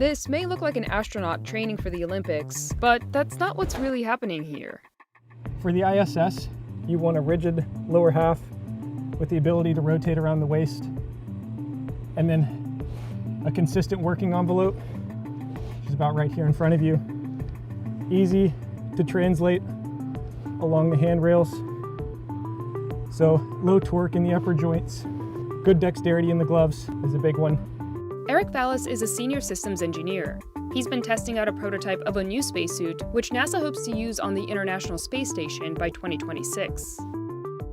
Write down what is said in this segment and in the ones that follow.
This may look like an astronaut training for the Olympics, but that's not what's really happening here. For the ISS, you want a rigid lower half with the ability to rotate around the waist, and then a consistent working envelope, which is about right here in front of you. Easy to translate along the handrails. So low torque in the upper joints, good dexterity in the gloves is a big one. Eric Vallis is a senior systems engineer. He's been testing out a prototype of a new spacesuit, which NASA hopes to use on the International Space Station by 2026.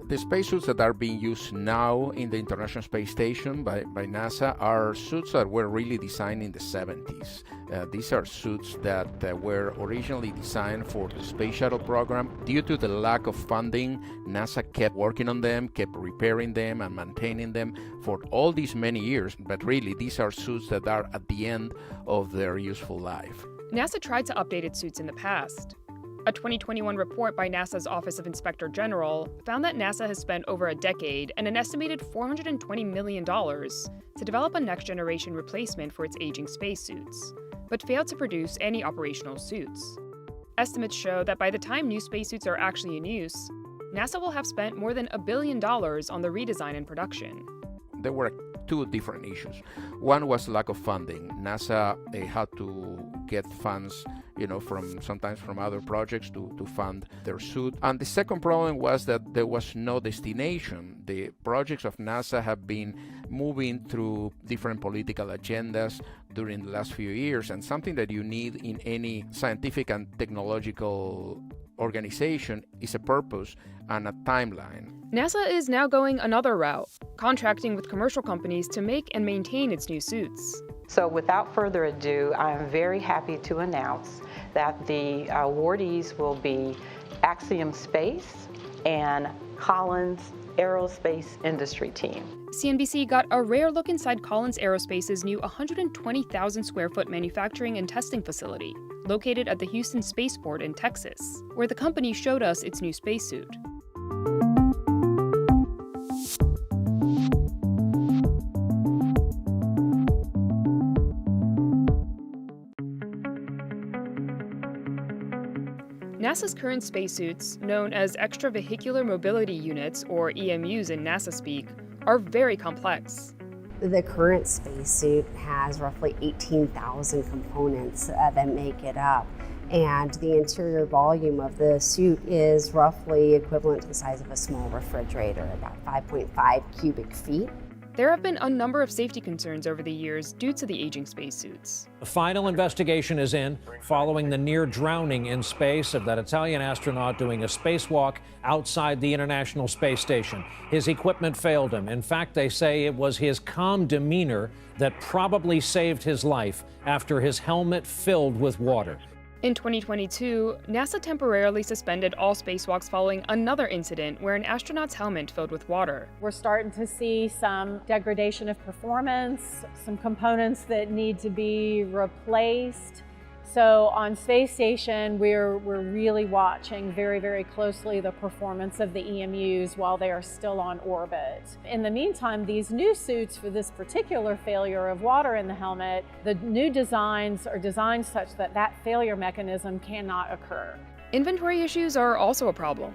The spacesuits that are being used now in the International Space Station by NASA are suits that were really designed in the 70s. These are suits that were originally designed for the Space Shuttle program. Due to the lack of funding, NASA kept working on them, kept repairing them and maintaining them for all these many years, but really these are suits that are at the end of their useful life. NASA tried to update its suits in the past. A 2021 report by NASA's Office of Inspector General found that NASA has spent over a decade and an estimated $420 million to develop a next-generation replacement for its aging spacesuits, but failed to produce any operational suits. Estimates show that by the time new spacesuits are actually in use, NASA will have spent more than $1 billion on the redesign and production. There were two different issues. One was lack of funding. NASA had to get funds, sometimes from other projects to fund their suit. And the second problem was that there was no destination. The projects of NASA have been moving through different political agendas during the last few years, and something that you need in any scientific and technological organization is a purpose and a timeline. NASA is now going another route, contracting with commercial companies to make and maintain its new suits. So without further ado, I am very happy to announce that the awardees will be Axiom Space and Collins Aerospace Industry Team. CNBC got a rare look inside Collins Aerospace's new 120,000 square foot manufacturing and testing facility, located at the Houston Spaceport in Texas, where the company showed us its new spacesuit. NASA's current spacesuits, known as Extravehicular Mobility Units, or EMUs in NASA speak, are very complex. The current spacesuit has roughly 18,000 components that make it up, and the interior volume of the suit is roughly equivalent to the size of a small refrigerator, about 5.5 cubic feet. There have been a number of safety concerns over the years due to the aging spacesuits. The final investigation is in following the near drowning in space of that Italian astronaut doing a spacewalk outside the International Space Station. His equipment failed him. In fact, they say it was his calm demeanor that probably saved his life after his helmet filled with water. In 2022, NASA temporarily suspended all spacewalks following another incident where an astronaut's helmet filled with water. We're starting to see some degradation of performance, some components that need to be replaced. So on Space Station, we're really watching very, very closely the performance of the EMUs while they are still on orbit. In the meantime, these new suits for this particular failure of water in the helmet, the new designs are designed such that that failure mechanism cannot occur. Inventory issues are also a problem.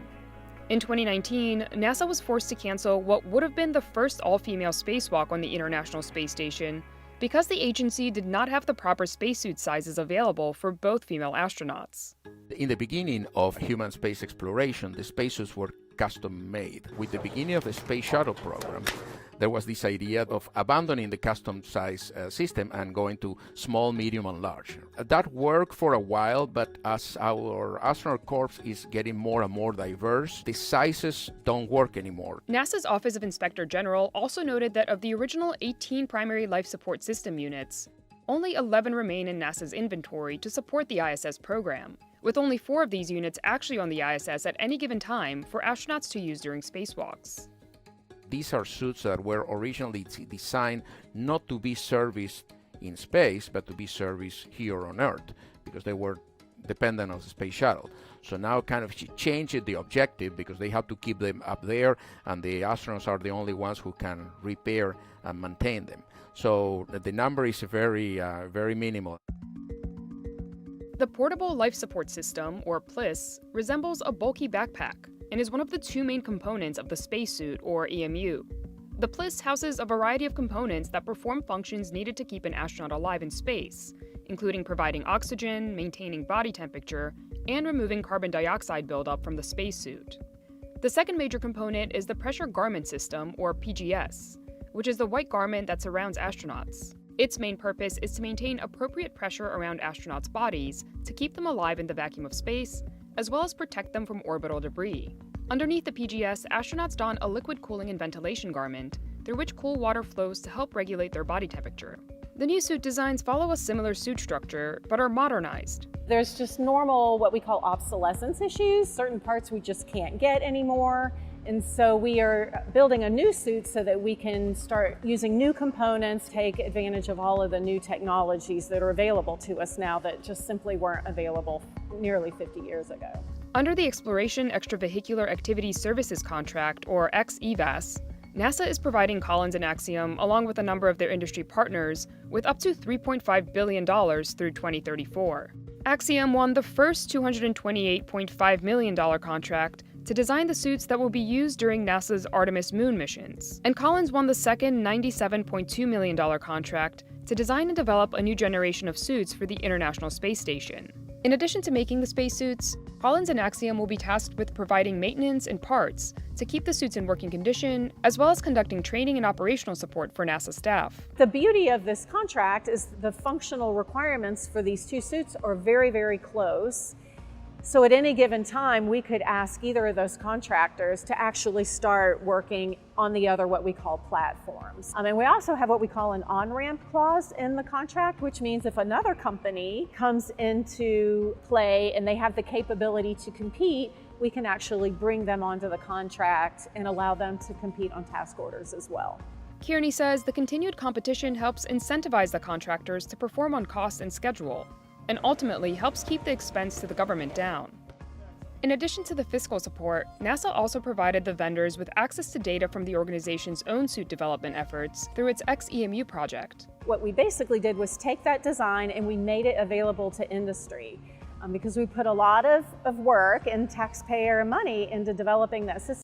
In 2019, NASA was forced to cancel what would have been the first all-female spacewalk on the International Space Station because the agency did not have the proper spacesuit sizes available for both female astronauts. In the beginning of human space exploration, the spacesuits were custom-made. With the beginning of the Space Shuttle program, there was this idea of abandoning the custom-size system and going to small, medium, and large. That worked for a while, but as our astronaut corps is getting more and more diverse, the sizes don't work anymore. NASA's Office of Inspector General also noted that of the original 18 primary life support system units, only 11 remain in NASA's inventory to support the ISS program, with only 4 of these units actually on the ISS at any given time for astronauts to use during spacewalks. These are suits that were originally designed not to be serviced in space, but to be serviced here on Earth, because they were dependent on the space shuttle. So now kind of changed the objective because they have to keep them up there, and the astronauts are the only ones who can repair and maintain them. So the number is very, very minimal. The Portable Life Support System, or PLIS, resembles a bulky backpack and is one of the two main components of the spacesuit, or EMU. The PLIS houses a variety of components that perform functions needed to keep an astronaut alive in space, including providing oxygen, maintaining body temperature, and removing carbon dioxide buildup from the spacesuit. The second major component is the Pressure Garment System, or PGS, which is the white garment that surrounds astronauts. Its main purpose is to maintain appropriate pressure around astronauts' bodies to keep them alive in the vacuum of space, as well as protect them from orbital debris. Underneath the PGS, astronauts don a liquid cooling and ventilation garment, through which cool water flows to help regulate their body temperature. The new suit designs follow a similar suit structure, but are modernized. There's just normal, what we call obsolescence issues. Certain parts we just can't get anymore. And so we are building a new suit so that we can start using new components, take advantage of all of the new technologies that are available to us now that just simply weren't available nearly 50 years ago. Under the Exploration Extravehicular Activities Services Contract, or XEVAS, NASA is providing Collins and Axiom, along with a number of their industry partners, with up to $3.5 billion through 2034. Axiom won the first $228.5 million contract to design the suits that will be used during NASA's Artemis moon missions. And Collins won the second $97.2 million contract to design and develop a new generation of suits for the International Space Station. In addition to making the spacesuits, Collins and Axiom will be tasked with providing maintenance and parts to keep the suits in working condition, as well as conducting training and operational support for NASA staff. The beauty of this contract is the functional requirements for these two suits are very, very close. So at any given time, we could ask either of those contractors to actually start working on the other, what we call platforms. And we also have what we call an on-ramp clause in the contract, which means if another company comes into play and they have the capability to compete, we can actually bring them onto the contract and allow them to compete on task orders as well. Kearney says the continued competition helps incentivize the contractors to perform on cost and schedule, and ultimately helps keep the expense to the government down. In addition to the fiscal support, NASA also provided the vendors with access to data from the organization's own suit development efforts through its XEMU project. What we basically did was take that design and we made it available to industry because we put a lot of work and taxpayer money into developing that system.